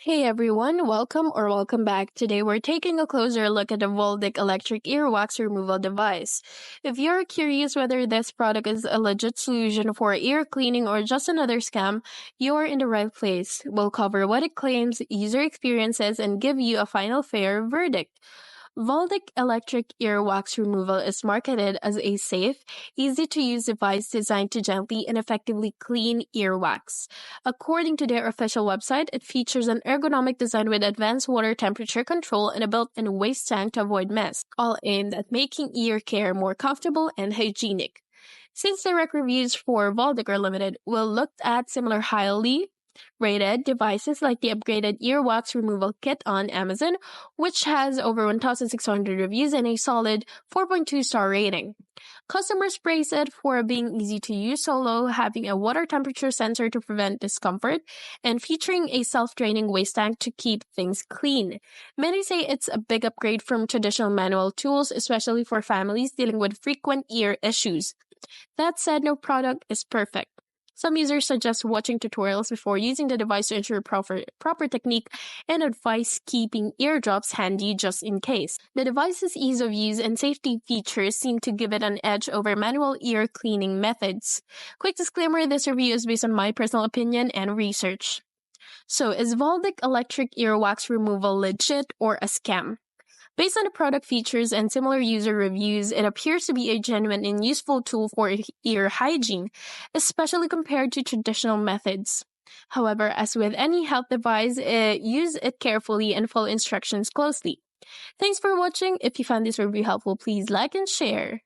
Hey everyone, welcome back. Today we're taking a closer look at the Voldic electric earwax removal device. If you're curious whether this product is a legit solution for ear cleaning or just another scam, you're in the right place. We'll cover what it claims, user experiences, and give you a final fair verdict. Voldic electric earwax removal is marketed as a safe, easy to use device designed to gently and effectively clean earwax. According to their official website, it features an ergonomic design with advanced water temperature control and a built-in waste tank to avoid mess, all aimed at making ear care more comfortable and hygienic. Since direct reviews for Voldic are limited, we'll look at similar highly rated devices like the upgraded earwax removal kit on Amazon, which has over 1,600 reviews and a solid 4.2-star rating. Customers praise it for being easy to use solo, having a water temperature sensor to prevent discomfort, and featuring a self-draining waste tank to keep things clean. Many say it's a big upgrade from traditional manual tools, especially for families dealing with frequent ear issues. That said, no product is perfect. Some users suggest watching tutorials before using the device to ensure proper technique and advise keeping eardrops handy just in case. The device's ease of use and safety features seem to give it an edge over manual ear cleaning methods. Quick disclaimer, this review is based on my personal opinion and research. So, is Voldic electric earwax removal legit or a scam? Based on the product features and similar user reviews, it appears to be a genuine and useful tool for ear hygiene, especially compared to traditional methods. However, as with any health device, use it carefully and follow instructions closely. Thanks for watching. If you found this review helpful, please like and share.